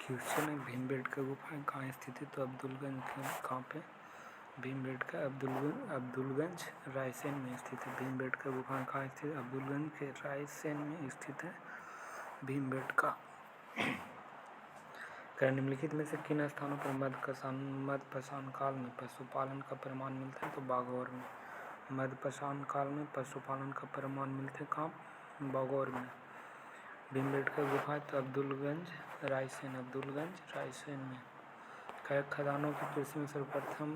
Question है भीमबेटका गुफा कहाँ स्थित है? तो अब्दुलगंज कहाँ पे? भीमबेटका अब्दुलगंज रायसेन में स्थित है। भीमबेटका गुफा कहाँ स्थित है? अब्दुलगंज के रायसेन में स्थित है भीमबेटका। निम्नलिखित में से किन स्थानों पर मध्यपाषाण काल में पशुपालन का प्रमाण मिलता है? तो बागौर में। मध्यपाषाण काल में पशुपालन का प्रमाण मिलता है कहाँ? बागौर में। भीमबेटका गुफा तो अब्दुलगंज रायसेन में। खदानों की कृषि में सर्वप्रथम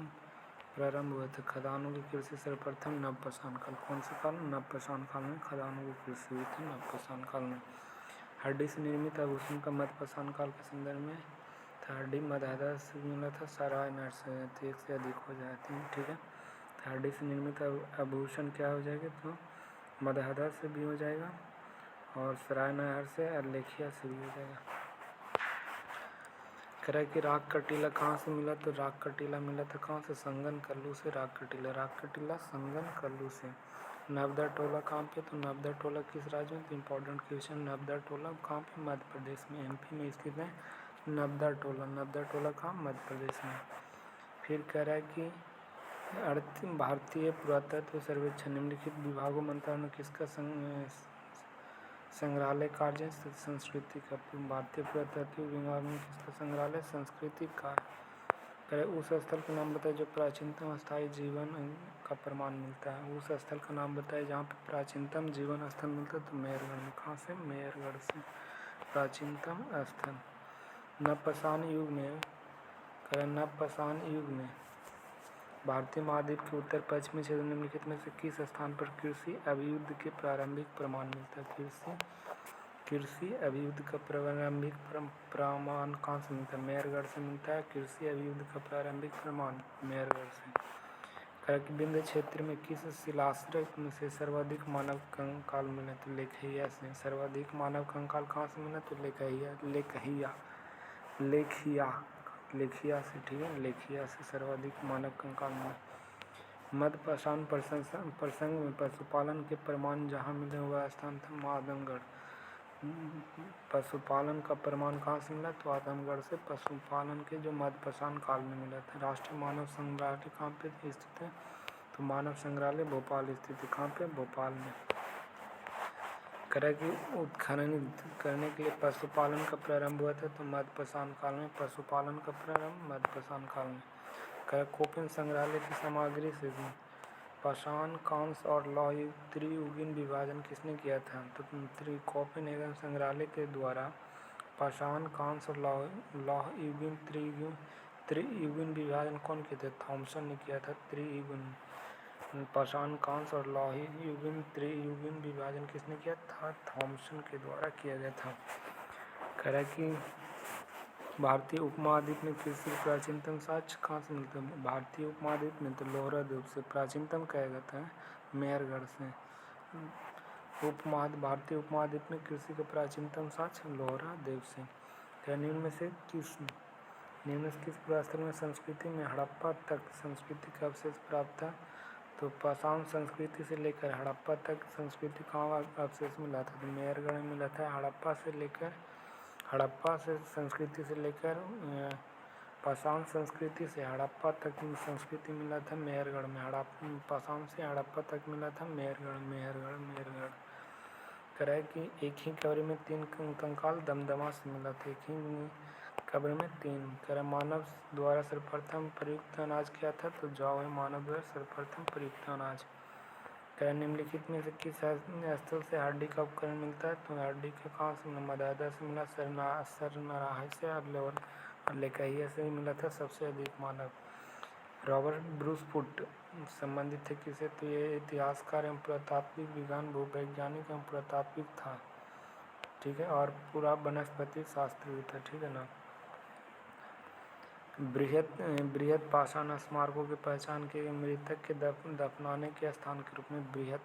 प्रारंभ हुआ था। खदानों की कृषि सर्वप्रथम नवपाषाण काल। कौन सा काल? नवपाषाण काल में खदानों की कृषि हुई थी, नवपाषाण काल में। हड्डी से निर्मित आभूषण का मध्यपाषाण काल के संदर्भ में था। हड्डी मध्य से मिला था, सराय नहर से, तो एक से अधिक हो जाती है, ठीक है। तो हड्डी से निर्मित आभूषण क्या हो जाएगा? तो मध्य से भी हो जाएगा और सराय नहर से और लेखिया से भी हो जाएगा। कह कि राग कटीला कहाँ से मिला? तो राग कटीला मिला था कहाँ से? संगन कल्लू से राग कटीला संगन कल्लू से। नवदा टोला कहाँ पे? तो नवदा टोला किस राज्य में? तो इम्पोर्टेंट क्वेश्चन। नवदा टोला कहाँ पे? मध्य प्रदेश में, एमपी में स्थित है नवदा टोला कहाँ? मध्य प्रदेश में। फिर कह रहा है कि भारतीय पुरातत्व सर्वेक्षण निम्नलिखित विभागों मंत्रालय में किसका संग्रहालय कार्य? संस्कृति का। भारतीय पुरातत्व विभाग में किसका संग्रहालय? संस्कृति का। उस स्थल का नाम बताए जो प्राचीनतम स्थायी जीवन का प्रमाण मिलता है। उस स्थल का नाम बताए जहाँ पे प्राचीनतम जीवन स्थल मिलता है। तो मेहरगढ़ में। कहाँ से? मेहरगढ़ से प्राचीनतम स्थल। नवपाषाण युग में भारतीय महाद्वीप के उत्तर पश्चिमी क्षेत्र निम्नलिखित में से किस स्थान पर कृषि अभिवृद्धि के प्रारंभिक प्रमाण मिलता है? कृषि अभिवृद्धि का प्रारंभिक प्रमाण कहाँ से मिलता है? मेहरगढ़ से मिलता है कृषि अभिवृद्धि का प्रारंभिक प्रमाण, मेहरगढ़ से। विंध्य क्षेत्र में किस शिलाश्रय से सर्वाधिक मानव कंकाल मिले? तो लेखैया से। सर्वाधिक मानव कंकाल कहाँ से मिला? तो लेखिया से, ठीक है। लेखिया से सर्वाधिक मानव कंकाल मिला। मध्यपाषाण प्रसंग में पशुपालन के प्रमाण जहाँ मिले हुआ स्थान था आदमगढ़। पशुपालन का प्रमाण कहाँ से मिला? तो आदमगढ़ से पशुपालन के जो मध्यपाषाण काल में मिला था। राष्ट्रीय मानव संग्रहालय कहाँ पे स्थित है? तो मानव संग्रहालय भोपाल स्थित है। कहाँ पे? भोपाल में। कि उत्खनन करने के लिए पशुपालन का प्रारंभ हुआ था। तो मध्यपाषाण काल में पशुपालन का प्रारंभ मध्यपाषाण काल में। कोपिन संग्रहालय की सामग्री से पाषाण, कांस्य और लौह त्रियुगीन विभाजन किसने किया था? तो कोपिन एवं संग्रहालय के द्वारा पाषाण, कांस्य और लौह त्रियुगीन विभाजन कौन किया था? थॉमसन ने किया था। पाषाण, कांस्य और लौह त्रियुगीन विभाजन किसने किया था? थॉमसन के द्वारा किया गया था। कह रहा है कि भारतीय उपमहाद्वीप में कृषि प्राचीनतम साक्ष्य कहाँ से मिलता है? भारतीय उपमहाद्वीप में तो लोहरा द्वीप से। प्राचीनतम कहा जाता है मेहरगढ़ से। भारतीय उपमहाद्वीप में कृषि का प्राचीनतम साक्ष्य लोहरा द्वीप से। निम्न से किस पुरास्थल में संस्कृति में हड़प्पा तक संस्कृति का अवशेष प्राप्त था? तो पाषाण संस्कृति से लेकर हड़प्पा तक संस्कृति कहाँ अवशेष मिला था? तो मेहरगढ़ में मिला था। हड़प्पा से संस्कृति से लेकर पाषाण संस्कृति से हड़प्पा तक संस्कृति मिला था मेहरगढ़ में। पाषाण से हड़प्पा तक मिला था मेहरगढ़। कह रहा है कि एक ही कब्र में 3 कंकाल दमदमा से मिला था। एक ही कब्र में 3। कह रहा मानव द्वारा सर्वप्रथम प्रयुक्त अनाज क्या था? तो जौ है मानव द्वारा सर्वप्रथम प्रयुक्त अनाज। निम्नलिखित में से किस स्थल से हड्डी का उपकरण मिलता है? तो हड्डी का कहाँ से मिला? मदादा से मिला, सरनाराह से और लेकहिया से ही मिला था सबसे अधिक मानव। रॉबर्ट ब्रूस फुट संबंधित थे किसे? तो ये इतिहासकार एवं पुरातात्विक विज्ञान भूवैज्ञानिक एवं पुरातात्विक था, ठीक है। और पूरा वनस्पति शास्त्र भी था, ठीक है ना। बृहत पाषाण स्मारकों की पहचान के मृतक के दफनाने के स्थान के रूप में बृहत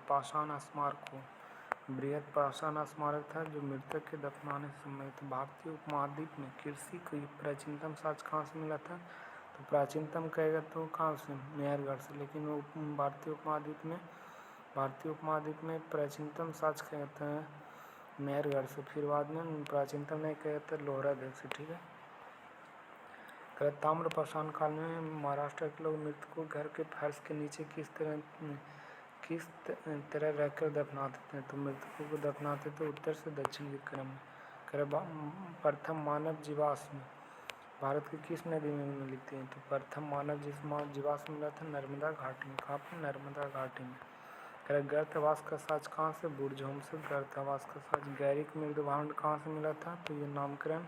पाषाण स्मारक था जो मृतक के दफनाने से संबंधित। भारतीय उपमहाद्वीप में कृषि की प्राचीनतम साक्ष्य कहाँ से मिला था? तो प्राचीनतम कहेगा तो कहाँ से? मेहरगढ़ से। लेकिन भारतीय उपमहाद्वीप में प्राचीनतम साक्ष्य कहते हैं मेहरगढ़ से। फिर बाद में प्राचीनतम नहीं कहते लोहरा द्वीप से, ठीक है। ताम्रपाषाण काल में महाराष्ट्र के लोग मृत को घर के फर्श के नीचे किस तरह रखकर दफनाते थे? तो मृतकों को दफनाते थे उत्तर से दक्षिण के क्रम में। प्रथम मानव जीवाश्म भारत की किस नदी में मिली थी? तो प्रथम मानव जीवाश्म मिला था नर्मदा घाटी में। कहाँ पर? नर्मदा घाटी में। गर्तवास का साज कहाँ से? बुरझोम से गर्तवास का साज। गैरिक मृदभांड कहाँ से मिला था? तो ये नामकरण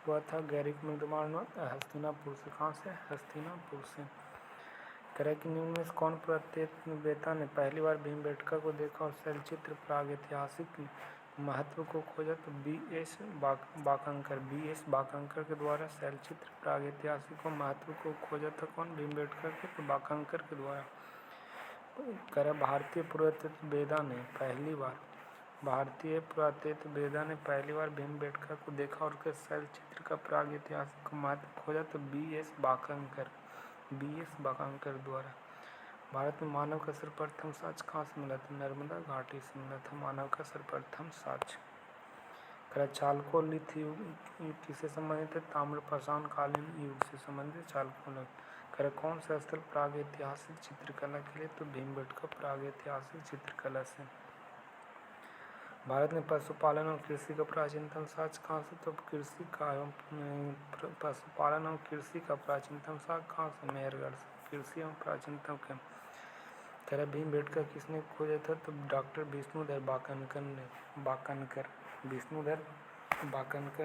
हुआ था गैरिक मृदभांड हस्तिनापुर से। कहाँ से? हस्तिनापुर से। कि निम्न में कौन पुरातत्ववेत्ता ने पहली बार भीमबेटका को देखा और शैलचित्र प्रागैतिहासिक महत्व को खोजा? तो B.S. बाकांकर के द्वारा शैलचित्र प्रागैतिहासिक महत्व को खोजा था। कौन? भीमबेटका के। तो बाकांकर के द्वारा। भारतीय पुरातत्ववेत्ता ने पहली बार भीमबेटका को देखा और उसके शैलचित्र का प्रागैतिहासिक महत्व खोजा? तो B.S. बाकांकर द्वारा। भारत में मानव का सर्वप्रथम साक्ष्य कहाँ से मिला था? नर्मदा घाटी से मिला था मानव का सर्वप्रथम साक्ष्य। चालकोलिथ युग किससे संबंधित है? ताम्रपाषाण कालीन युग से संबंधित चालकोलिथ। कौन सा स्थल प्रागैतिहासिक चित्रकला के लिए? तो भीमबेटका प्रागैतिहासिक चित्रकला से। भारत में पशुपालन और कृषि का प्राचीनतम साक्ष्य कहाँ से? तो पशुपालन और कृषि का प्राचीनतम साक्ष्य कहाँ से? मेहरगढ़ से। कृषि एवं प्राचीनतम के भीमबेटका किसने खोजा था? तो डॉक्टर विष्णुधर बाकनकर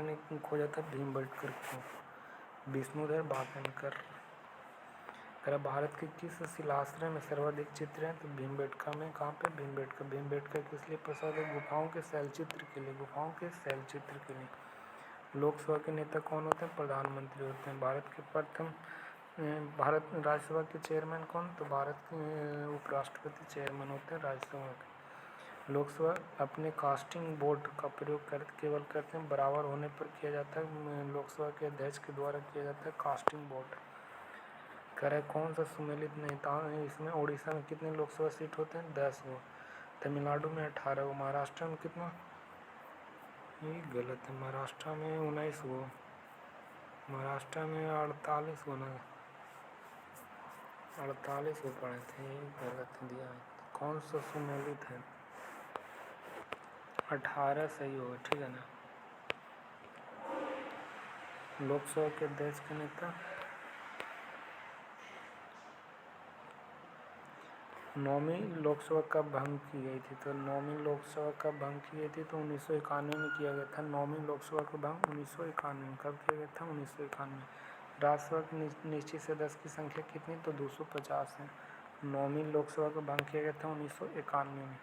ने खोजा था भीमबेटका को। विष्णुधर बाकनकर। भारत के किस शिलाश्रय में सर्वाधिक चित्र हैं? तो भीमबेटका में। कहाँ पे? भीमबेटका किस लिए प्रसिद्ध है? गुफाओं के शैलचित्र के लिए। लोकसभा के नेता कौन होते हैं? प्रधानमंत्री होते हैं। भारत राज्यसभा के चेयरमैन कौन? तो भारत के उपराष्ट्रपति चेयरमैन होते हैं राज्यसभा के। लोकसभा अपने कास्टिंग वोट का प्रयोग केवल करते हैं बराबर होने पर किया जाता है। लोकसभा के अध्यक्ष के द्वारा किया जाता है कास्टिंग वोट। कौन सा सुमेलित नहीं था इसमें? उड़ीसा में कितने लोकसभा सीट होते हैं? 10 गो। तमिलनाडु में 18 गो। महाराष्ट्र में कितना? ये गलत है। महाराष्ट्र में 19 गो। महाराष्ट्र में 48 गो ना, 48 गो पड़े थे। ये गलत दिया है। कौन सा सुमेलित है? 18 सही होगा। ठीक है ना। लोकसभा के अध्यक्ष के नेता नौवीं लोकसभा कब भंग की गई थी? तो नौवीं लोकसभा कब भंग की गई थी? तो 1991 में किया गया था। नौवीं लोकसभा का भंग 1991 में। कब किया गया था? 1991 में। राज्यसभा की निश्चित सदस्य की संख्या कितनी? तो 250 है। नौवीं लोकसभा का भंग किया गया था 1991 में।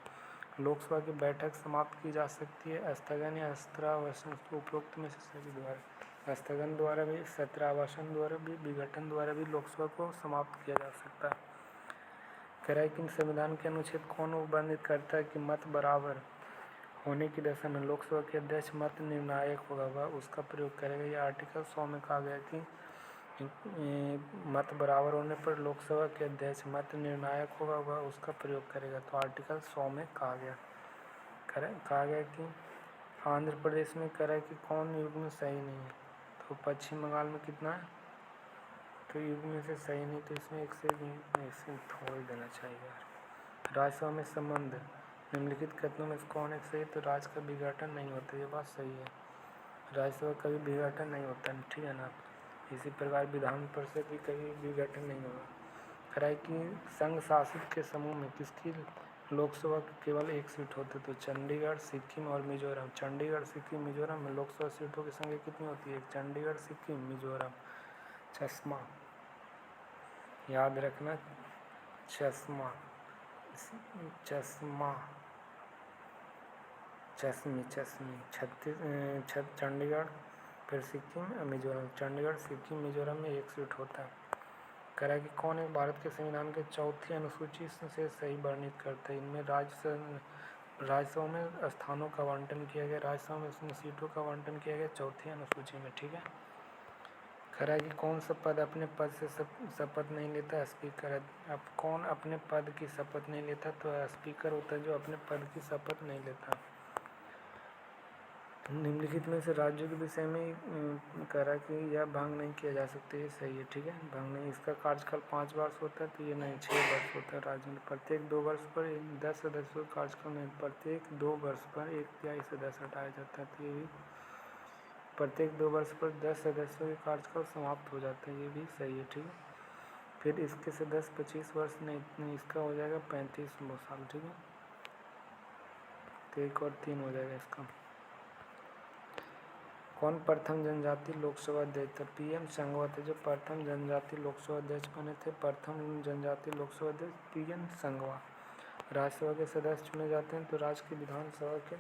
लोकसभा की बैठक समाप्त की जा सकती है स्थगन या सत्रावसान उपरोक्त में से सभी द्वारा। स्थगन द्वारा भी, सत्रावसान द्वारा भी, विघटन द्वारा भी लोकसभा को समाप्त किया जा सकता है। कि संविधान के अनुच्छेद कौन वर्णित करता है कि मत बराबर होने की दशा में लोकसभा के अध्यक्ष मत निर्णायक होगा वह उसका प्रयोग करेगा? यह आर्टिकल 100 में कहा गया कि मत बराबर होने पर लोकसभा के अध्यक्ष मत निर्णायक होगा वह उसका प्रयोग करेगा। तो आर्टिकल 100 में कहा गया कि आंध्र प्रदेश में कि कौन युग्म सही नहीं है? तो पश्चिम बंगाल में कितना है? तो युग में से सही नहीं, तो इसमें एक से थोड़ा ही देना चाहिए यार। राज्यसभा में संबंध निम्नलिखित कथनों में कौन एक सही? तो राज्य का विघटन नहीं होता। ये बात सही है। राज्यसभा कभी विघटन नहीं होता। ठीक है ना। इसी प्रकार विधान परिषद भी कभी विघटन नहीं होगा। कि संघ शासित के समूह में किसकी लोकसभा की केवल एक सीट होती है? तो चंडीगढ़, सिक्किम और मिजोरम। चंडीगढ़, सिक्किम, मिजोरम में लोकसभा सीटों की संख्या कितनी होती है? चंडीगढ़, सिक्किम, मिजोरम। चश्मा याद रखना। चश्मी, चंडीगढ़, फिर सिक्किम, मिजोरम। चंडीगढ़, सिक्किम, मिजोरम में एक सीट होता है। कि कौन है भारत के संविधान के चौथी अनुसूची से सही वर्णित करता है? इनमें राज्यसभा में स्थानों का आवंटन किया गया। राज्यसभा में सीटों का आवंटन किया गया चौथी अनुसूची में। ठीक है। कि कौन सा पद अपने पद से शपथ नहीं लेता? स्पीकर। अब कौन अपने पद की शपथ नहीं लेता? तो स्पीकर होता है जो अपने पद की शपथ नहीं लेता। निम्नलिखित में से राज्यों के विषय में कह रहा है कि यह भंग नहीं किया जा सकता, ये सही है, ठीक है। भंग नहीं, इसका कार्यकाल 5 वर्ष होता है, तो ये नहीं 6 वर्ष होता है। राज्य में प्रत्येक 2 वर्ष पर 10 सदस्यों का कार्यकाल नहीं, प्रत्येक 2 वर्ष पर 1/3 सदस्य हटाया जाता है, तो ये भी प्रत्येक 2 वर्ष पर 10 सदस्यों के कार्यकाल समाप्त हो जाता है, ये भी सही है, ठीक है। फिर इसके सदस्य 25 वर्ष नहीं, इसका हो जाएगा 35 साल, ठीक है। तो 1 और 3 हो जाएगा इसका। कौन प्रथम जनजाति लोकसभा अध्यक्ष थे? PM संघवा थे जो प्रथम जनजाति लोकसभा अध्यक्ष बने थे। प्रथम जनजाति लोकसभा अध्यक्ष PM संघवा। राज्यसभा के सदस्य चुने जाते हैं तो राज्य की विधानसभा के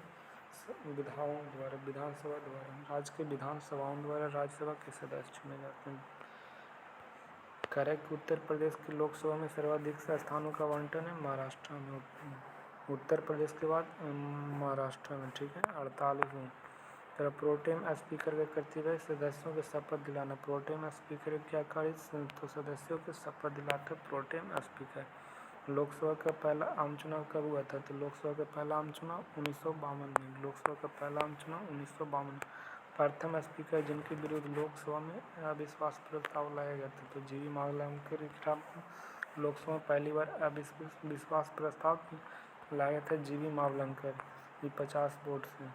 राज्य के विधानसभाओं द्वारा राज्यसभा के सदस्य चुने जाते हैं। करेक्ट। उत्तर प्रदेश की लोकसभा में सर्वाधिक स्थानों का आवंटन है महाराष्ट्र में। उत्तर प्रदेश के बाद महाराष्ट्र में, ठीक है, 48 में। प्रोटेम स्पीकर का कर्तव्य सदस्यों के शपथ दिलाना। प्रोटेम स्पीकर क्या कार्य? तो सदस्यों के शपथ दिलाते प्रोटेम स्पीकर। लोकसभा का पहला आम चुनाव कब हुआ था? तो लोकसभा का पहला आम चुनाव 1952 में। लोकसभा का पहला आम चुनाव 1952। प्रथम स्पीकर जिनके विरुद्ध लोकसभा में अविश्वास प्रस्ताव लाया गया था, तो जीवी मावलंकर के खिलाफ लोकसभा में पहली बार अविश्वास प्रस्ताव लाया था जीवी मावलंकर, ये 50 वोट से।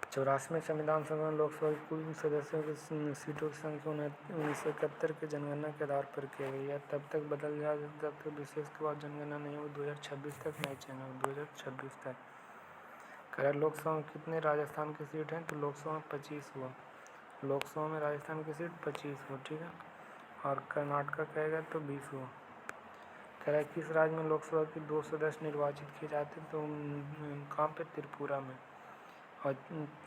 84वें संविधान सभा लोकसभा के कुल सदस्यों की सीटों की संख्या 1971 के जनगणना के आधार पर किया गया। तब तक बदल जाए जब तक विशेष के बाद जनगणना नहीं हो, 2026 तक नहीं चलेगा, 2026 तक। कह लोकसभा में कितने राजस्थान की सीट हैं? तो लोकसभा में 25 हुआ। लोकसभा में राजस्थान की सीट 25 हुआ, ठीक है। और कर्नाटका कहेगा तो 20 हुआ। कह रहा है किस राज्य में लोकसभा के 2 सदस्य निर्वाचित किए जाते हैं? तो कहाँ पे? त्रिपुरा में। और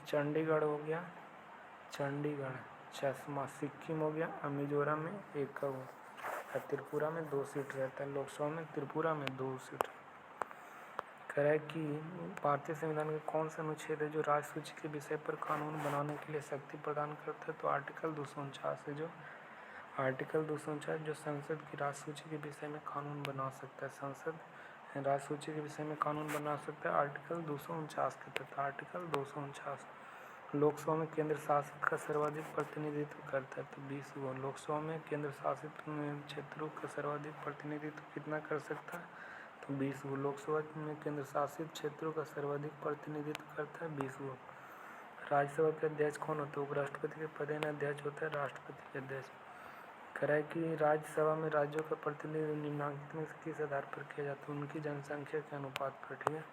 चंडीगढ़ हो गया, चंडीगढ़, चश्मा, सिक्किम हो गया, मिजोरम में 1 का हुआ। त्रिपुरा में 2 सीट रहता है लोकसभा में, त्रिपुरा में 2 सीट। कह रहा है कि भारतीय संविधान का कौन सा अनुच्छेद है जो राज्य सूची के विषय पर कानून बनाने के लिए शक्ति प्रदान करता है? तो आर्टिकल 249 है, जो आर्टिकल 249 जो संसद की राज्य सूची के विषय में कानून बना सकता है। संसद राज्य सूची के विषय में कानून बना सकता है आर्टिकल 249 के तहत। आर्टिकल 249। लोकसभा में केंद्र शासित का सर्वाधिक प्रतिनिधित्व करता है, तो 20 हुआ। लोकसभा में केंद्र शासित क्षेत्रों का सर्वाधिक प्रतिनिधित्व कितना कर सकता है? तो 20 हुआ। लोकसभा में केंद्र शासित क्षेत्रों का सर्वाधिक प्रतिनिधित्व करता है, 20 हुआ। राज्यसभा के अध्यक्ष कौन होता है? उपराष्ट्रपति के पदेन अध्यक्ष होता है राष्ट्रपति के अध्यक्ष। कह रहा है कि राज्यसभा में राज्यों का प्रतिनिधित्व निम्नलिखित में किस आधार पर किया जाता है? उनकी जनसंख्या के अनुपात पर, ठीक है।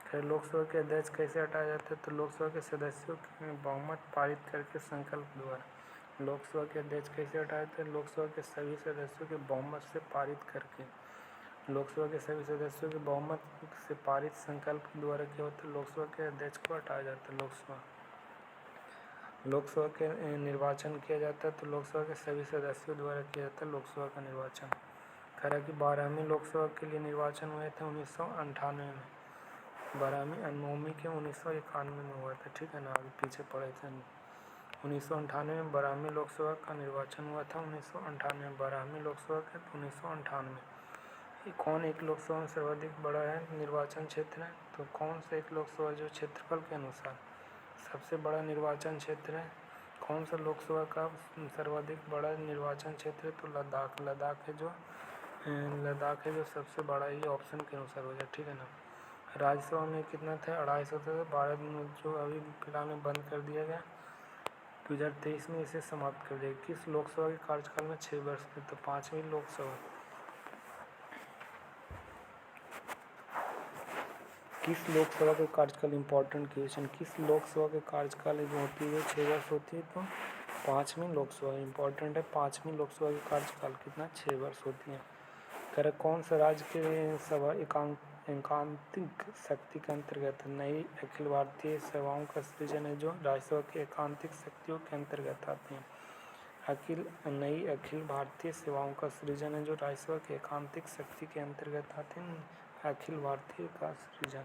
खैर लोकसभा के अध्यक्ष कैसे हटाया जाता है? तो लोकसभा के सदस्यों के बहुमत पारित करके संकल्प द्वारा। लोकसभा के अध्यक्ष कैसे हटाया जाता है? लोकसभा के सभी सदस्यों के बहुमत से पारित करके। लोकसभा के सभी सदस्यों के बहुमत से पारित संकल्प द्वारा क्या होता है? लोकसभा के अध्यक्ष को हटाया जाता है। लोकसभा के निर्वाचन किया जाता है, तो लोकसभा के सभी सदस्यों द्वारा किया जाता है लोकसभा का निर्वाचन। कह रहा है कि 12वीं लोकसभा के लिए निर्वाचन हुए थे 1998 में। 12वीं 9वीं के 1991 में हुआ था, ठीक है ना, आगे पीछे पड़े थे। 1998 में 12वीं लोकसभा का निर्वाचन हुआ था। 1998 में 12वीं लोकसभा के 1998। कौन एक लोकसभा में सर्वाधिक बड़ा है निर्वाचन क्षेत्र है? तो कौन सा एक लोकसभा जो क्षेत्रफल के अनुसार सबसे बड़ा निर्वाचन क्षेत्र है? कौन सा लोकसभा का सर्वाधिक बड़ा निर्वाचन क्षेत्र है? तो लद्दाख है जो सबसे बड़ा, ये ऑप्शन के अनुसार हो जाए, ठीक है ना। राज्यसभा में कितना था? 250 था। भारत में जो अभी फिलहाल में बंद कर दिया गया, 2023 में इसे समाप्त कर दिया। किस लोकसभा के कार्यकाल में 6 वर्ष थे? तो 5वीं लोकसभा। किस लोकसभा के कार्यकाल, इंपॉर्टेंट क्वेश्चन, किस लोकसभा के कार्यकाल जो होती है 6 वर्ष होती है? तो 5वीं लोकसभा। इंपॉर्टेंट है, 5वीं लोकसभा के कार्यकाल कितना? 6 वर्ष होती है। कह कौन सा राज्य के सभा एकांतिक शक्ति के अंतर्गत नई अखिल भारतीय सभाओं का सृजन है, जो राज्यसभा की एकांतिक शक्तियों के अंतर्गत आते हैं। नई अखिल भारतीय सेवाओं का सृजन है, जो राज्यसभा की एकांतिक शक्ति के अंतर्गत आते हैं। अखिल भारतीय का सृजन।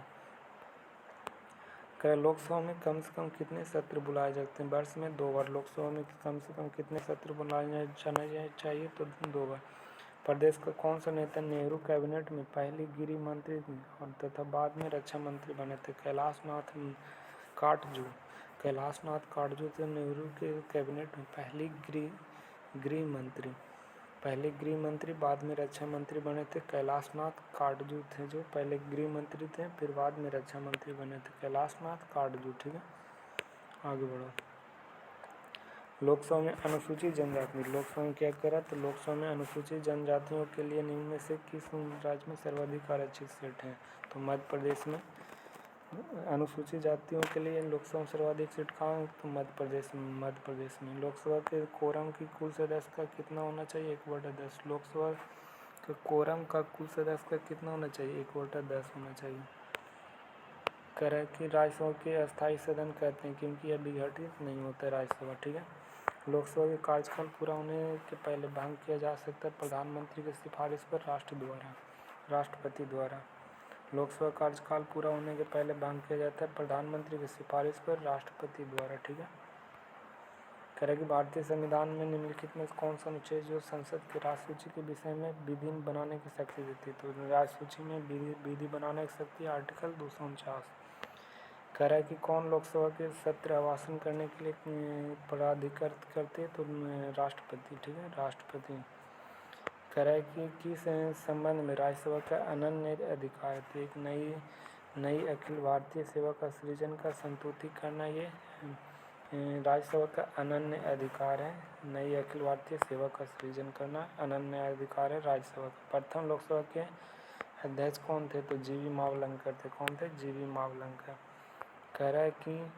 लोकसभा में कम से कम कितने सत्र बुलाए जाते हैं? वर्ष में 2 बार। लोकसभा में कम से कम कितने सत्र बुलाए जाने चाहिए? तो 2 बार। प्रदेश का कौन सा नेता नेहरू कैबिनेट में पहली गृह मंत्री और तथा बाद में रक्षा मंत्री बने थे? कैलाशनाथ काटजू। कैलाशनाथ काटजू थे नेहरू के कैबिनेट में पहले गृह मंत्री बाद में रक्षा मंत्री बने थे। कैलाशनाथ काटजू थे जो पहले गृह मंत्री थे, फिर बाद में रक्षा मंत्री बने थे। कैलाशनाथ काटजू। ठीक है, आगे बढ़ो। लोकसभा में अनुसूचित जनजाति। लोकसभा में क्या करा? तो लोकसभा में अनुसूचित जनजातियों के लिए निम्न में से किस राज्य में सर्वाधिक आरक्षित सीट है? तो मध्य प्रदेश में। अनुसूचित जातियों के लिए लोकसभा में सर्वाधिक सीट कहाँ है? तो मध्य प्रदेश में। लोकसभा के कोरम की कुल सदस्य का कितना होना चाहिए? 1/10। लोकसभा के कोरम का कुल सदस्य का कितना होना चाहिए? 1/10 होना चाहिए। कह रहा है कि राज्यसभा के अस्थायी सदन कहते हैं क्योंकि यह विघटित नहीं होता है राज्यसभा। ठीक है, लोकसभा के कार्यकाल पूरा होने के पहले भंग किया जा सकता है प्रधानमंत्री की सिफारिश पर राष्ट्रपति द्वारा। लोकसभा कार्यकाल पूरा होने के पहले भंग किया जाता है प्रधानमंत्री की सिफारिश पर राष्ट्रपति द्वारा। ठीक है, कह रहा है कि भारतीय संविधान में निम्नलिखित में कौन सा अनुच्छेद जो संसद के राज्य सूची के विषय में विधि बनाने की शक्ति देती है? तो राज्य सूची में विधि बनाने की शक्ति आर्टिकल 249। कह रहा है कि कौन लोकसभा के सत्र आवासन करने के लिए प्राधिकृत करते? तो राष्ट्रपति। ठीक है, राष्ट्रपति। कह रहा है कि किस संबंध में राज्यसभा का अनन्य अधिकार है? तो एक नई अखिल भारतीय सेवा का सृजन का संतुष्टि करना ये राज्यसभा का अनन्य अधिकार है। नई अखिल भारतीय सेवा का सृजन करना अनन्य अधिकार है राज्यसभा का। प्रथम लोकसभा के अध्यक्ष कौन थे? तो जीवी मावलंकर थे। कौन थे? जीवी मावलंकर। कह रहा है कि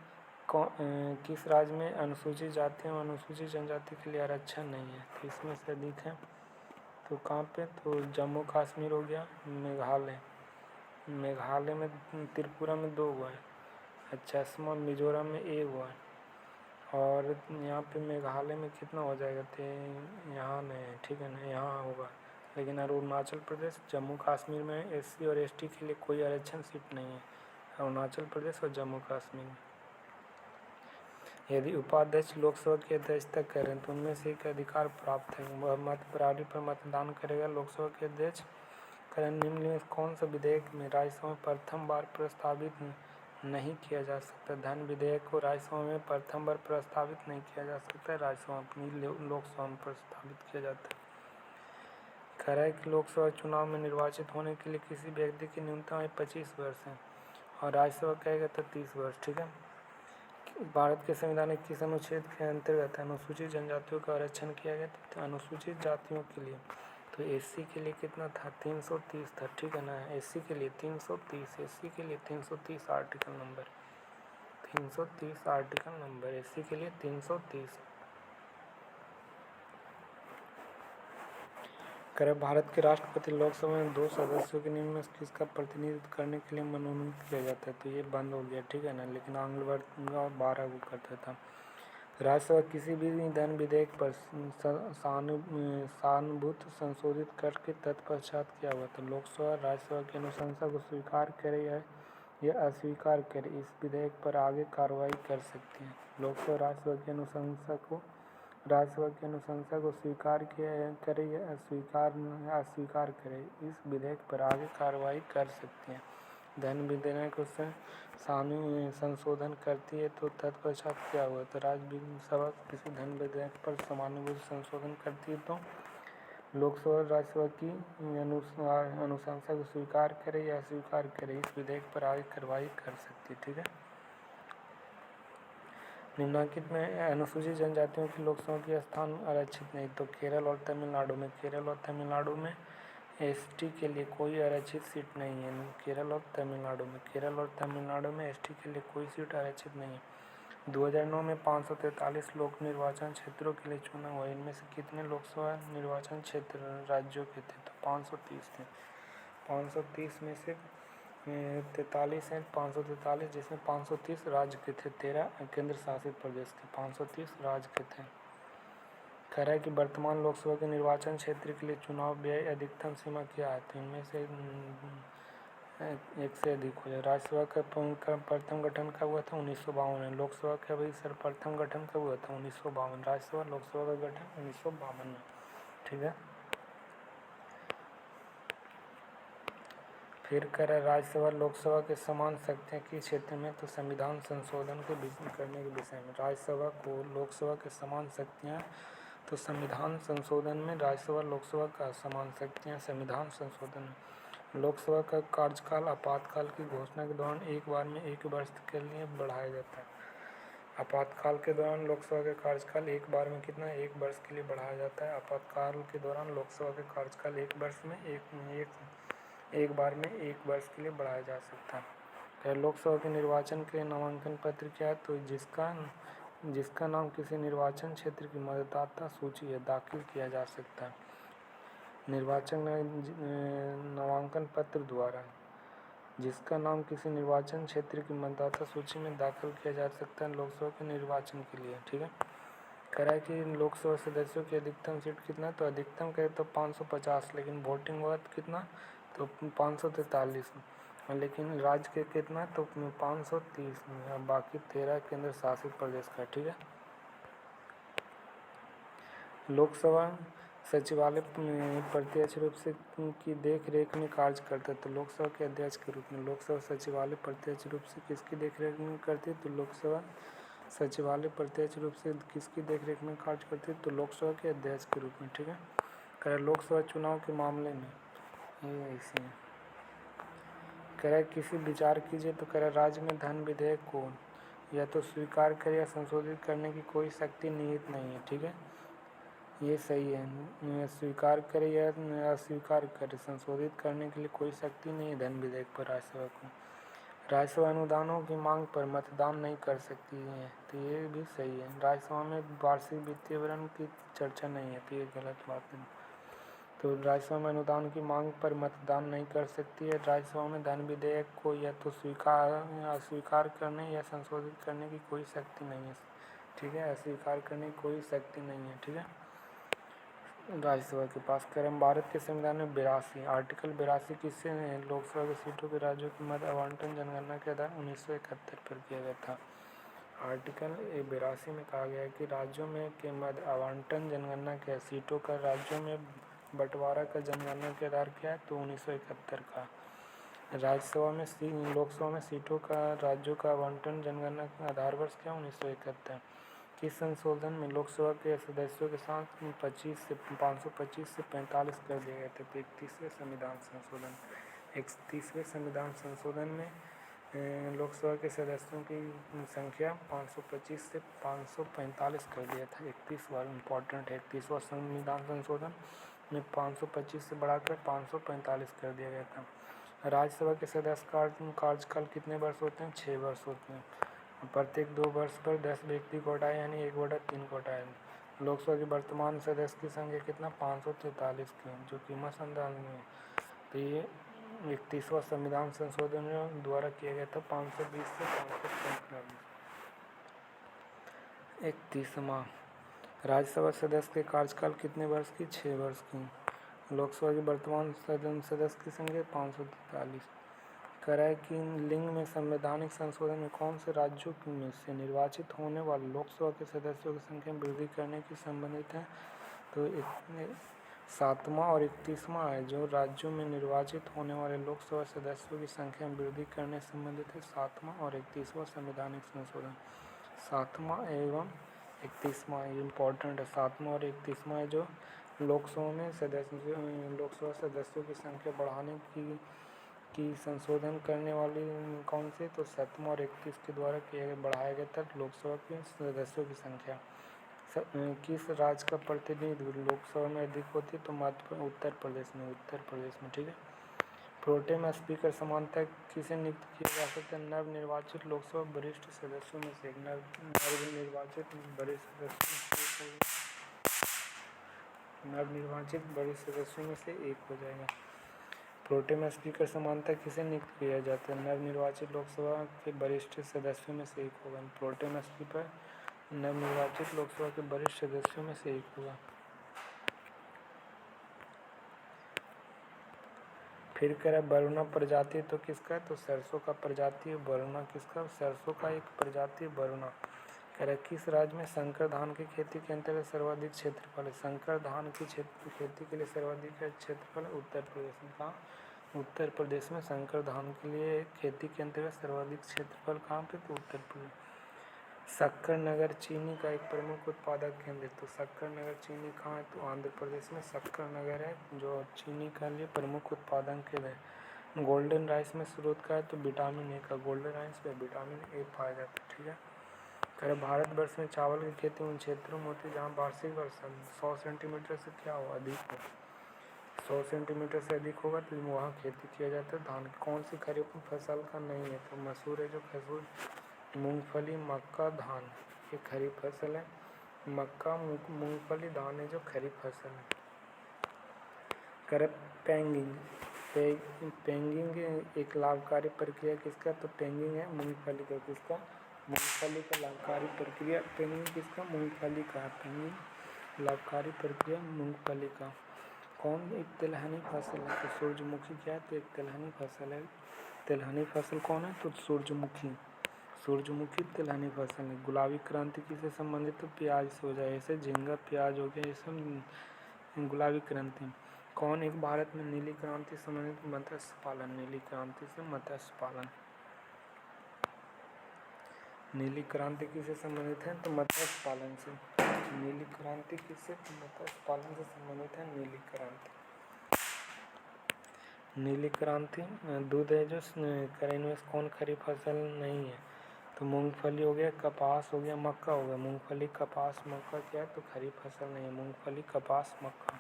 किस राज्य में अनुसूचित जातियों और अनुसूचित जनजाति के लिए आरक्षण नहीं है? तो इसमें से अधिक है तो कहाँ पे? तो जम्मू कश्मीर हो गया, मेघालय में, त्रिपुरा में 2 हुआ है, अच्छा असम मिजोरम में 1 हुआ है, और यहाँ पे मेघालय में कितना हो जाएगा? तो यहाँ नहीं, ठीक है ना, यहाँ होगा। लेकिन अरुणाचल प्रदेश, जम्मू कश्मीर में SC और ST के लिए कोई आरक्षण सीट नहीं है, अरुणाचल प्रदेश और जम्मू कश्मीर में। यदि उपाध्यक्ष लोकसभा की अध्यक्षता करें तो उनमें से एक अधिकार प्राप्त है, वह मत प्रणाली पर मतदान करेगा। लोकसभा के अध्यक्ष करें निम्न में कौन सा विधेयक में राज्यसभा में प्रथम बार प्रस्तावित नहीं किया जा सकता? धन विधेयक को राज्यसभा में प्रथम बार प्रस्तावित नहीं किया जा सकता, राज्यसभा अपनी लोकसभा में प्रस्तावित किया जाता है। कह रहा है कि लोकसभा चुनाव में निर्वाचित होने के लिए किसी व्यक्ति की न्यूनतम आयु 25 वर्ष है और राज्यसभा कहेगा तो 30 वर्ष। ठीक है, भारत के संविधान में किस अनुच्छेद के अंतर्गत अनुसूचित जनजातियों का आरक्षण किया गया था? तो अनुसूचित जातियों के लिए तो SC के लिए कितना था? 330 था। ठीक है ना, SC के लिए 330, SC के लिए 330 article number, 330 article number, SC के लिए 330। कर भारत के राष्ट्रपति लोकसभा में 2 सदस्यों के निम्न में किसका प्रतिनिधित्व करने के लिए मनोनीत किया जाता है? तो ये बंद हो गया। ठीक है ना, लेकिन आंग्ल वर्ग 12 को करता था। राज्यसभा किसी भी धन विधेयक पर सहानुभूति संशोधित करके तत्पश्चात क्या हुआ था? लोकसभा राज्यसभा की अनुशंसा को स्वीकार करे या अस्वीकार करे, इस विधेयक पर आगे कार्रवाई कर सकती है। लोकसभा राज्यसभा की अनुशंसा को स्वीकार करे या अस्वीकार करे, इस विधेयक पर आगे कार्रवाई कर सकती है। धन विधेयक को संशोधन करती है तो तत्पश्चात क्या हुआ? तो राज्यसभा किसी धन विधेयक पर समानुपाती संशोधन करती है तो लोकसभा राज्यसभा की अनुशंसा को स्वीकार करे या अस्वीकार करे, इस विधेयक पर आगे कार्रवाई कर सकती है। ठीक है, निम्नलिखित में अनुसूचित जनजातियों की लोकसभा की स्थान आरक्षित नहीं, तो केरल और तमिलनाडु में ST के लिए कोई आरक्षित सीट नहीं है। केरल और तमिलनाडु में ST के लिए कोई सीट आरक्षित नहीं है। 2009 में 543 लोक निर्वाचन क्षेत्रों के लिए चुनाव हुआ, इनमें से कितने लोकसभा निर्वाचन क्षेत्र राज्यों के थे? तो 530 थे। 530 में से 43 हैं, 543 जिसमें 530 राज्य के थे, 13 केंद्र शासित प्रदेश के, 530 राज्य के थे। कह रहा है कि वर्तमान लोकसभा के निर्वाचन क्षेत्र के लिए चुनाव व्यय अधिकतम सीमा क्या है? तो इनमें से एक से अधिक हो जाए। राज्यसभा का प्रथम गठन कब हुआ था? 1952 में। लोकसभा का भी सर्वप्रथम गठन कब हुआ था? 1952। राज्यसभा लोकसभा का गठन 1952 में। ठीक है, फिर कह रहा है राज्यसभा लोकसभा के समान शक्तियाँ किस क्षेत्र में, तो संविधान संशोधन के करने के विषय में। राज्यसभा को लोकसभा के समान शक्तियाँ, तो संविधान संशोधन में राज्यसभा लोकसभा का समान शक्तियाँ संविधान संशोधन में। लोकसभा का कार्यकाल आपातकाल की घोषणा के दौरान एक बार में 1 वर्ष के लिए बढ़ाया जाता है। आपातकाल के दौरान लोकसभा का कार्यकाल एक बार में कितना 1 वर्ष के लिए बढ़ाया जाता है। आपातकाल के दौरान लोकसभा का कार्यकाल एक वर्ष में एक बार में 1 वर्ष के लिए बढ़ाया जा सकता है। लोकसभा के निर्वाचन के नामांकन पत्र क्या है, तो जिसका नाम किसी निर्वाचन क्षेत्र की मतदाता सूची है दाखिल किया जा सकता है। निर्वाचन नामांकन पत्र द्वारा जिसका नाम किसी निर्वाचन क्षेत्र की मतदाता सूची में दाखिल किया जा सकता है लोकसभा के निर्वाचन के लिए। ठीक है, कह रहा है कि लोकसभा सदस्यों की अधिकतम सीट कितना, तो अधिकतम कहे तो 550, लेकिन वोटिंग हुआ तो कितना, तो 543, लेकिन राज्य के कितना, तो 530, बाकी 13 केंद्र शासित प्रदेश का। ठीक है, लोकसभा सचिवालय प्रत्यक्ष रूप से की देख रेख में कार्य करता है, तो लोकसभा के अध्यक्ष के रूप में। लोकसभा सचिवालय प्रत्यक्ष रूप से किसकी देख रेख में करती है, तो लोकसभा सचिवालय प्रत्यक्ष रूप से किसकी देख रेख में कार्य करती है, तो लोकसभा के अध्यक्ष के रूप में। ठीक है, कह रहा लोकसभा चुनाव के मामले में ये ऐसे है। कह रहा किसी विचार कीजिए, तो कह रहा राज्य में धन विधेयक को या तो स्वीकार करे या संशोधित करने की कोई शक्ति निहित नहीं है। ठीक है, ये सही है। स्वीकार करे या अस्वीकार करे, संशोधित करने के लिए कोई शक्ति नहीं है धन विधेयक पर राज्यसभा को। राज्यसभा अनुदानों की मांग पर मतदान नहीं कर सकती है, तो ये भी सही है। राज्यसभा में वार्षिक वित्तीय विवरण की चर्चा नहीं है, तो ये गलत बात है। तो राज्यसभा में अनुदान की मांग पर मतदान नहीं कर सकती है। राज्यसभा में धन विधेयक को या तो अस्वीकार करने या संशोधित करने की कोई शक्ति नहीं है। ठीक है, अस्वीकार करने की कोई शक्ति नहीं है। ठीक है, राज्यसभा के पास। क्रम भारत के संविधान में 82 आर्टिकल 82 किससे लोकसभा की सीटों के राज्यों के मध्य आवंटन जनगणना के आधार 1971 पर किया गया था। आर्टिकल 82 में कहा गया है कि राज्यों में के मध्य आवंटन जनगणना क्या है, सीटों का राज्यों में बंटवारा का जनगणना के आधार क्या है, तो 1971 का। राज्यसभा में लोकसभा में सीटों का राज्यों का आवंटन जनगणना का आधार वर्ष क्या, 1971। किस संशोधन में लोकसभा के सदस्यों के साथ 525 से 45 कर दिए गए थे, तो 31वें संविधान संशोधन। 31वें संविधान संशोधन में लोकसभा के सदस्यों की संख्या 525 से 545 कर दिया था। 31 बार इम्पॉर्टेंट है। 31वां संविधान संशोधन में 525 से बढ़ाकर 545 कर दिया गया था। राज्यसभा के सदस्य कार्यकाल कितने वर्ष होते हैं, 6 वर्ष होते हैं। प्रत्येक 2 वर्ष पर 10 व्यक्ति को हटाया, यानी 1/3 को हटाया। लोकसभा के वर्तमान सदस्य की संख्या कितना, 543 की, जो कि मसंदान में। तो ये 31वां संविधान संशोधन द्वारा किया गया था 520 से 545। 31वां राज्यसभा सदस्य के कार्यकाल कितने वर्ष की, 6 वर्ष की। लोकसभा के वर्तमान सदस्य की संख्या 543। कह रहा है कि लिंग में संवैधानिक संशोधन में कौन से राज्यों में से निर्वाचित होने वाले लोकसभा के सदस्यों की संख्या में वृद्धि करने की संबंधित है, तो 7वां और 31वां है। जो राज्यों में निर्वाचित होने वाले लोकसभा सदस्यों की संख्या में वृद्धि करने से संबंधित है 7वां और 31वां संवैधानिक संशोधन। 7वां एवं 31वां इम्पॉर्टेंट है। 7वां और 31वां है जो लोकसभा सदस्यों की संख्या बढ़ाने की संशोधन करने वाली कौन से, तो 7वां और 31 के द्वारा बढ़ाया गया था लोकसभा के सदस्यों की संख्या। किस राज्य का प्रतिनिधित्व लोकसभा में अधिक होती है, तो उत्तर प्रदेश में। ठीक है, प्रोटेम स्पीकर समानता किसे नियुक्त किया जा सकता है, नवनिर्वाचित लोकसभा वरिष्ठ सदस्यों में से नवनिर्वाचित वरिष्ठ सदस्यों में से एक हो जाएगा। प्रोटेम स्पीकर समानता किसे नियुक्त किया जाता है, नवनिर्वाचित लोकसभा के वरिष्ठ सदस्यों में से एक होगा। प्रोटेम स्पीकर नवनिर्वाचित लोकसभा के वरिष्ठ सदस्यों में से एक होगा। फिर कह रहा है बरुणा प्रजाति तो किसका है, तो सरसों का प्रजाति है बरुणा। किसका, सरसों का एक प्रजाति है बरुणा। कह रहा है किस राज्य में संकर धान की खेती के अंतर्गत सर्वाधिक क्षेत्रफल है, संकर धान की खेती के लिए सर्वाधिक क्षेत्रफल उत्तर प्रदेश में। कहाँ, उत्तर प्रदेश में संकर धान के लिए खेती के अंतर्गत सर्वाधिक क्षेत्रफल कहाँ पे? तो उत्तर प्रदेश। शक्कर नगर चीनी का एक प्रमुख उत्पादक केंद्र। तो शक्कर नगर चीनी कहाँ है? तो आंध्र प्रदेश में शक्कर नगर है जो चीनी का लिए प्रमुख उत्पादन केंद्र है। गोल्डन राइस में स्रोत का है तो विटामिन ए का, गोल्डन राइस में विटामिन ए पाया जाता है। ठीक है। अगर भारतवर्ष में चावल की खेती उन क्षेत्रों में होती है जहाँ वार्षिक वर्षा 100 सेंटीमीटर से क्या हो अधिक हो, 100 सेंटीमीटर से अधिक होगा तो वहाँ खेती किया जाता है धान की। कौन सी खरीफ फसल का नहीं है? तो मसूर है जो खसूर, मूंगफली, मक्का, धान ये खरीफ फसल है। मक्का, मूंगफली, धान है जो खरीफ फसल है। कर पैंगिंग, पैंगिंग एक लाभकारी प्रक्रिया किसका? तो पैंगिंग है मूंगफली का। किसका? मूंगफली का लाभकारी प्रक्रिया पैंगिंग किसका? मूंगफली का। पैंगिंग लाभकारी प्रक्रिया मूंगफली का। कौन एक तिलहनी फसल है? तो सूरजमुखी क्या है? तो एक तिलहनी फसल है। तिलहनी फसल कौन है? तो सूरजमुखी। सूरजमुखी तिलहनी फसल है। गुलाबी क्रांति किससे संबंधित? तो प्याज से हो जाए, ऐसे झींगा प्याज हो गया, ये सब गुलाबी क्रांति। कौन एक भारत में नीली क्रांति संबंधित? मत्स्य पालन। नीली क्रांति से मत्स्य पालन। नीली क्रांति किससे संबंधित है? तो मत्स्य पालन से। नीली क्रांति किससे? तो मत्स्य पालन से संबंधित है नीली क्रांति। नीली क्रांति दूध है जो करें में कौन खरीफ फसल नहीं है? तो मूंगफली हो गया, कपास हो गया, मक्का हो गया। मूंगफली, कपास, मक्का क्या है? तो खरीफ फसल नहीं है। मूंगफली, कपास, मक्का।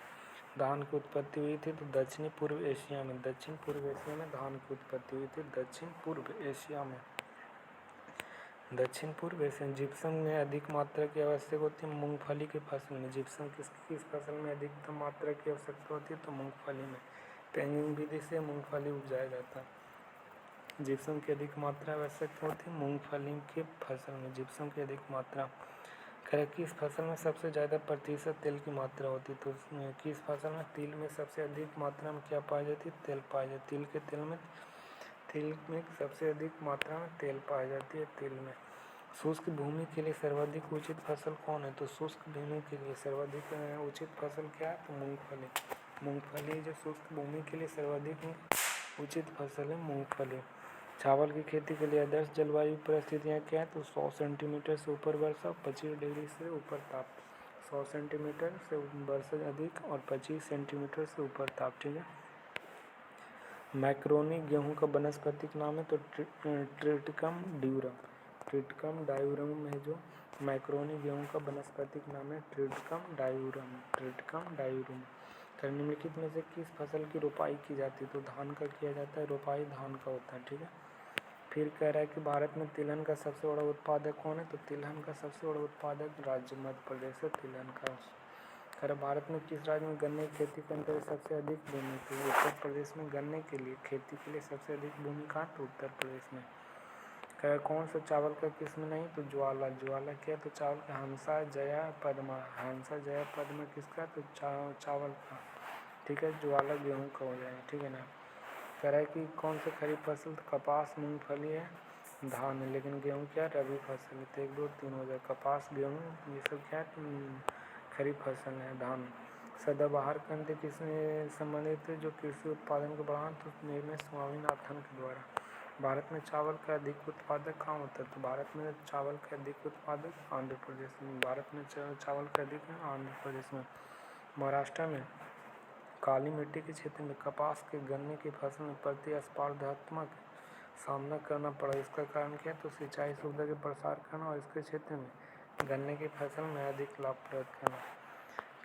धान की उत्पत्ति हुई थी तो दक्षिणी पूर्व एशिया में। दक्षिण पूर्व एशिया में धान की उत्पत्ति हुई थी। दक्षिण पूर्व एशिया में। दक्षिण पूर्व एशिया। जिप्सम में अधिक मात्रा की आवश्यकता होती है मूंगफली की फसल में। जिप्सम किस फसल में अधिकतम मात्रा की आवश्यकता होती है? तो मूंगफली में। पैंगिंग विधि से मूंगफली उपजाया जाता है। जिप्सम की अधिक मात्रा आवश्यकता होती है मूंगफली की फसल में। जिप्सम की अधिक मात्रा। किस फसल में सबसे ज़्यादा प्रतिशत तेल की मात्रा होती है? तो किस फसल में? तिल में सबसे अधिक मात्रा में क्या पाई जाती है? तेल पाई जाती है। तिल में सबसे अधिक मात्रा में तेल पाई जाती है। तिल में। शुष्क भूमि के लिए सर्वाधिक उचित फसल कौन है? तो शुष्क भूमि के लिए सर्वाधिक उचित फसल क्या है? तो मूंगफली। मूंगफली जो शुष्क भूमि के लिए सर्वाधिक उचित फसल है मूंगफली। चावल की खेती के लिए आदर्श जलवायु परिस्थितियाँ क्या है? तो 100 सेंटीमीटर से ऊपर वर्षा, 25 डिग्री से ऊपर ताप। 100 सेंटीमीटर से वर्षा अधिक और 25 सेंटीमीटर से ऊपर ताप। ठीक है। मैक्रोनी गेहूं का वानस्पतिक नाम है तो ट्रिटिकम ड्यूरम। ट्रिटिकम डायूरम है जो मैक्रोनी गेहूं का वानस्पतिक नाम है ट्रिटिकम डायूरम। ट्रिटिकम डायूरम। निम्नलिखित में से किस फसल की रोपाई की जाती है? तो धान का किया जाता है रोपाई, धान का होता है। ठीक है। फिर कह रहा है कि भारत में तिलहन का सबसे बड़ा उत्पादक कौन है? तो तिलहन का सबसे बड़ा उत्पादक राज्य मध्य प्रदेश है। तिलहन का। खैर भारत में किस राज्य में गन्ने की खेती के अंतर्गत सबसे अधिक भूमि? तो उत्तर प्रदेश में गन्ने के लिए खेती के लिए सबसे अधिक भूमि कहाँ? तो उत्तर प्रदेश में। खैर कौन सा चावल का किस्म नहीं? तो ज्वाला। ज्वाला क्या? तो चावल का। हंसा, जया, पद्मा। हंसा, जया, पद्मा किसका? तो चावल का। ठीक है। ज्वाला गेहूँ का हो जाएगा। ठीक है ना। कह रहा है कि कौन सा खरीफ फसल? तो कपास, मूंगफली है, धान है। लेकिन गेहूँ क्या? रबी फसल है। तो 1, 2, 3 हो जाए। कपास, गेहूँ ये सब क्या है? खरीफ फसल है। धान। सदाबहार कंद किससे संबंधित है जो कृषि उत्पादन को बढ़ाएं? तो निर्णय स्वामीनाथन के द्वारा। भारत में चावल का अधिक उत्पादक कहाँ होता है? तो भारत में चावल का अधिक उत्पादक आंध्र प्रदेश में। भारत में चावल का अधिक है आंध्र प्रदेश में। महाराष्ट्र में काली मिट्टी के क्षेत्र में कपास के गन्ने की फसल में प्रतिस्पर्धात्मक सामना करना पड़ा। इसका कारण क्या है? तो सिंचाई सुविधा के प्रसार करना और इसके क्षेत्र में गन्ने की फसल में अधिक लाभप्रद करना।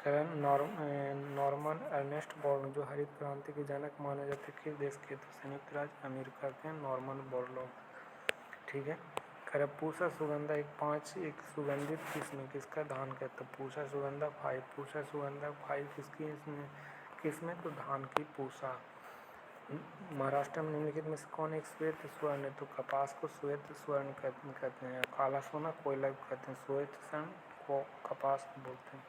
कारण नॉर्मन अर्नेस्ट बोरलॉग जो हरित क्रांति के जनक माने जाते किस देश के? तो संयुक्त राज्य अमेरिका के नॉर्मन बोरलॉग। ठीक है। पूसा सुगंधा एक सुगंधित किस्म किसका? धान का। तो पूसा सुगंधा 5। पूसा सुगंधा 5 किसमें? तो धान की पूसा। महाराष्ट्र में निम्नलिखित में से कौन एक श्वेत स्वर्ण है? तो कपास को श्वेत स्वर्ण कहते हैं। काला सोना कोयला कहते हैं। श्वेत स्वर्ण को कपास बोलते हैं।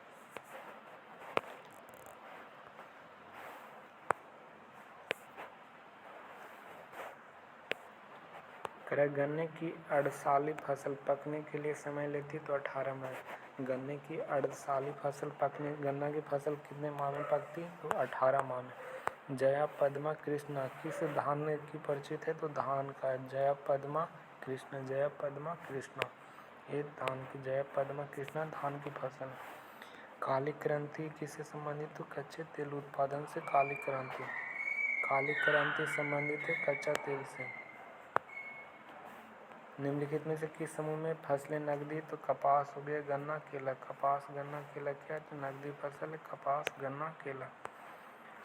गन्ने की अर्धसाली फसल पकने के लिए समय लेती है तो 18 माह। गन्ने की अर्धसाली फसल पकने, गन्ना की फसल कितने माह में पकती है? तो 18 माह में। जया पद्मा कृष्णा किस धान की परिचित है? तो धान का जया पद्मा कृष्णा, जया पद्मा कृष्णा ये धान की, जया पद्मा कृष्णा धान की फसल। काली क्रांति किससे संबंधित? तो कच्चे तेल उत्पादन से काली क्रांति, काली क्रांति संबंधित है कच्चा तेल से। निम्नलिखित में से किस समूह में फसलें नकदी? तो कपास हो गया, गन्ना, केला। कपास, गन्ना, केला क्या है? तो नकदी फसल है कपास, गन्ना, केला।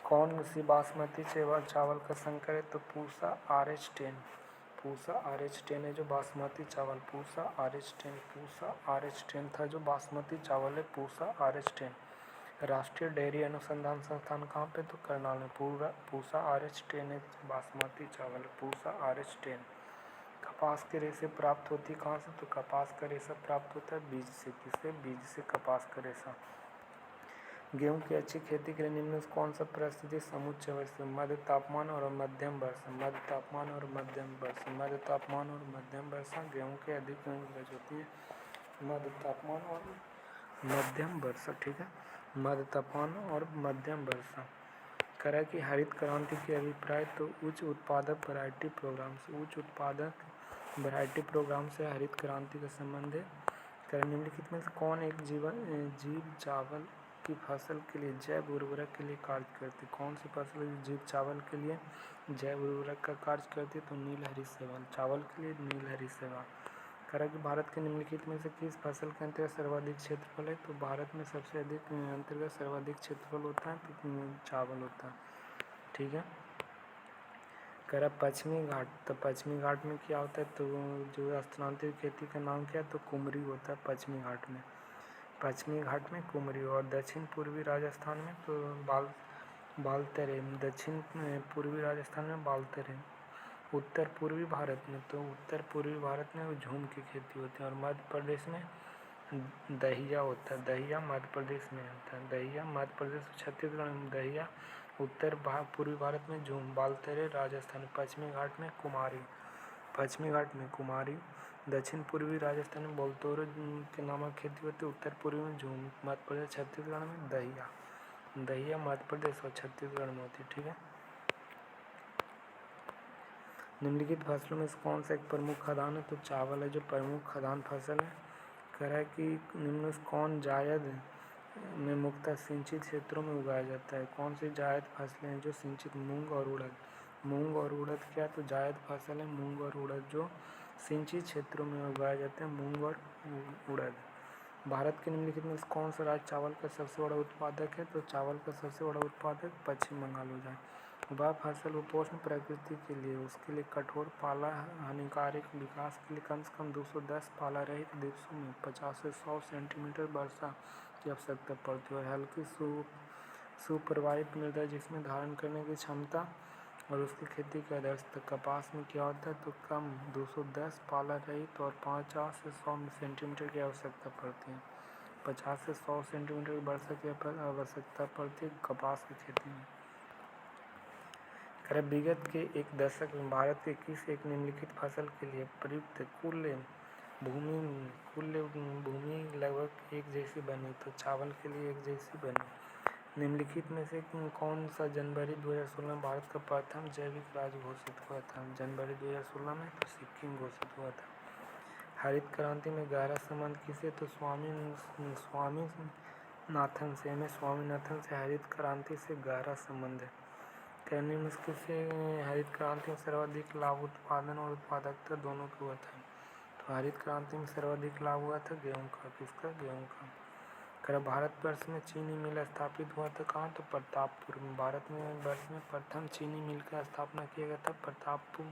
कौन सी बासमती चावल का संकर है? तो पूसा RH10, पूसा RH10 है जो बासमती चावल, पूसा RH10, पूसा RH10 था जो बासमती चावल है, पूसा RH10। राष्ट्रीय डेयरी अनुसंधान संस्थान कहाँ पे? तो करनाल में। पूसा RH10 है बासमती चावल, पूसा RH10। कपास की रेशे प्राप्त होती कहाँ से? तो कपास का रेशा प्राप्त होता है बीज से। किससे? बीज से कपास का रेशा। गेहूं की अच्छी खेती के लिए निम्न कौन सा परिस्थिति समुच्चय वर्षा? मध्य तापमान और मध्यम वर्षा, मध्य तापमान और मध्यम वर्षा, मध्य तापमान और मध्यम वर्षा गेहूं के अधिक उपज होती है। मध्य तापमान और मध्यम वर्षा, ठीक है, मध्य तापमान और मध्यम वर्षा। करा कि हरित क्रांति के अभिप्राय तो उच्च उत्पादक वैरायटी प्रोग्राम से, उच्च उत्पादक वैरायटी प्रोग्राम से हरित क्रांति का संबंध है। कर निम्नलिखित में से कौन एक जीव चावल की फसल के लिए जैव उर्वरक के लिए कार्य करती? कौन सी फसल जीव चावल के लिए जैव उर्वरक का कार्य करती है? तो नील हरी शैवाल, चावल के लिए नील हरी शैवाल। करा कि भारत के निम्नलिखित में से किस फसल के अंतर्गत सर्वाधिक क्षेत्रफल है? तो भारत में सबसे अधिक अंतर्गत सर्वाधिक क्षेत्रफल होता है तो चावल होता है, ठीक है। करा पश्चिमी घाट, तो पश्चिमी घाट में क्या होता है? तो जो स्थानांतरित खेती का नाम क्या है? तो कुमरी होता है पश्चिमी घाट में, पश्चिमी घाट में कुमरी। और दक्षिण पूर्वी राजस्थान में तो बालतरे, दक्षिण पूर्वी राजस्थान में बालतरे। उत्तर पूर्वी भारत में, तो उत्तर पूर्वी भारत में झूम की खेती होती है। और मध्य प्रदेश में दहिया होता है, दहिया मध्य प्रदेश में होता है, दहिया मध्य प्रदेश, छत्तीसगढ़ में दहिया। उत्तर पूर्वी भारत में झूम, बालतरे राजस्थान, पश्चिमी घाट में कुमारी, पश्चिमी घाट में कुमारी। दक्षिण पूर्वी राजस्थान में बोलतोरो के नामक खेती होती है। उत्तर पूर्वी में झूम, मध्य प्रदेश छत्तीसगढ़ में दहिया, दहिया मध्य प्रदेश और छत्तीसगढ़ में होती है, ठीक है। निम्नलिखित फसलों में से कौन सा एक प्रमुख खाद्यान्न है? तो चावल है जो प्रमुख खाद्यान्न फसल है। कह रहा है कि निम्न में कौन जायद में मुख्यतः सिंचित क्षेत्रों में उगाया जाता है? कौन सी जायद फसलें हैं जो सिंचित? मूंग और उड़द, मूंग और उड़द क्या? तो जायद फसल है मूंग और उड़द जो सिंचित क्षेत्रों में उगाए जाते हैं, मूंग और उड़द। भारत के निम्नलिखित में कौन सा राज्य चावल का सबसे बड़ा उत्पादक है? तो चावल का सबसे बड़ा उत्पादक पश्चिम बंगाल हो जाए। वह फसल उपोष्ण प्रकृति के लिए, उसके लिए कठोर पाला हानिकारक, विकास के लिए कम से कम 210 पाला रहित दिवसों में 50 से 100 सेंटीमीटर वर्षा की आवश्यकता पड़ती है। और हल्की सुप्रवाहित मृदा जिसमें धारण करने की क्षमता और उसकी खेती की आदर्शता। कपास में क्या होता है? तो कम 210 पाला रहित और 50 से 100 सेंटीमीटर की आवश्यकता पड़ती है, 50 से 100 सेंटीमीटर की वर्षा की आवश्यकता पड़ती है कपास की खेती में। विगत के एक दशक में भारत के किस एक निम्नलिखित फसल के लिए प्रयुक्त कुल भूमि लगभग एक जैसी बनी? तो चावल के लिए एक जैसी बनी। निम्नलिखित में से कौन सा जनवरी 2016 में भारत का प्रथम जैविक राज्य घोषित हुआ था? जनवरी 2016 में तो सिक्किम घोषित हुआ था। हरित क्रांति में गहरा संबंध किसे? तो स्वामीनाथन से, एम एस स्वामीनाथन से हरित क्रांति से गहरा संबंध है। कहने मुश्किल से हरित क्रांति में सर्वाधिक लाभ उत्पादन और उत्पादकता दोनों का हुआ था। तो हरित क्रांति में सर्वाधिक लाभ हुआ था गेहूं का। किसका? गेहूं का। कर भारतवर्ष में चीनी मिल स्थापित हुआ था कहाँ? तो प्रतापपुर में। भारत में वर्ष में प्रथम चीनी मिल का स्थापना किया गया था प्रतापपुर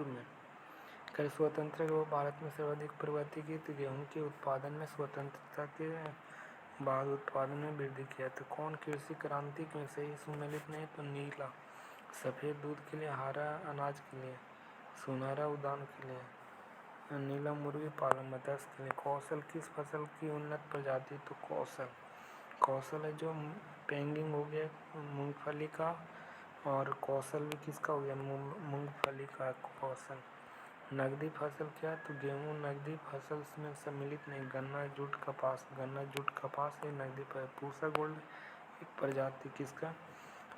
में। कर स्वतंत्रता के भारत में सर्वाधिक प्रगति की तो गेहूं के उत्पादन में, स्वतंत्रता के बाद उत्पादन में वृद्धि किया। तो कौन कृषि क्रांति में सही सुमेलित नहीं? तो नीला सफ़ेद दूध के लिए, हरा अनाज के लिए, सुनहरा उद्यान के लिए, नीला मुर्गी पालन मत्स्य के लिए। कौशल किस फसल की उन्नत प्रजाति? तो कौशल, कौशल है जो पेंगिंग हो गया मूंगफली का, और कौशल भी किसका हो गया? मूंगफली का कौशल। नगदी फसल क्या है? तो गेहूं नगदी फसल में सम्मिलित नहीं। गन्ना, जूट, कपास, गन्ना, जूट, कपास है नगदी फसल। पूसा गोल्ड एक प्रजाति किसका?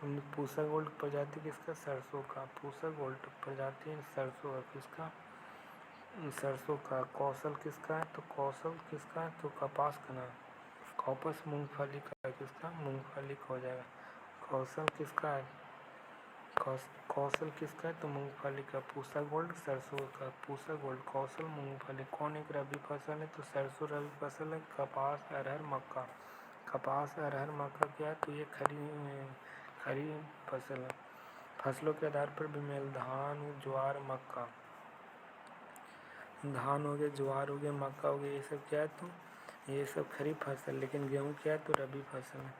पूसा गोल्ड प्रजाति किसका? सरसों का। पूसा गोल्ड प्रजाति सरसों है, किसका? सरसों का। कौशल किसका है? तो कौशल किसका है? तो कपास का ना। कॉपस मूंगफली का है, किसका? मूंगफली का हो जाएगा। कौशल किसका है? कौशल किसका है? तो मूंगफली का। पूसा गोल्ड सरसों का। पूसा गोल्ड, कौशल, मूंगफली। कौन एक रबी फसल है? तो सरसों रबी फसल है। कपास, अरहर, मक्का। कपास, अरहर, मक्का क्या है? तो ये खरी फसल है। फसलों के आधार पर भी मेल, धान, ज्वार, मक्का। धान हो गया, ज्वार हो गया, मक्का हो गया, ये सब क्या है? तो ये सब खरीफ फसल। लेकिन गेहूँ क्या है? तो रबी फसल है।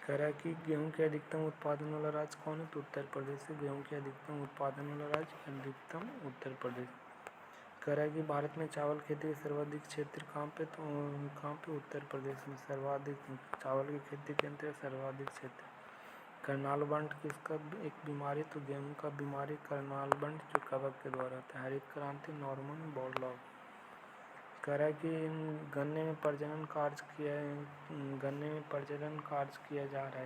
कह रहा है कि गेहूँ के अधिकतम उत्पादन वाला राज्य कौन है? तो उत्तर प्रदेश है। गेहूँ के अधिकतम उत्पादन वाला राज्य अधिकतम उत्तर प्रदेश। कह रहा है कि भारत में चावल खेती के सर्वाधिक क्षेत्र कहाँ पे? तो कहाँ पे? उत्तर प्रदेश में सर्वाधिक चावल की खेती के अंतर्गत सर्वाधिक क्षेत्र। करनाल बंट किसका एक बीमारी? तो गेहूँ का बीमारी करनाल बंट जो कवक के द्वारा होता है। हरित क्रांति नॉर्मन बोरलॉग। कह रहा है कि गन्ने में प्रजनन कार्य किया जा रहा है।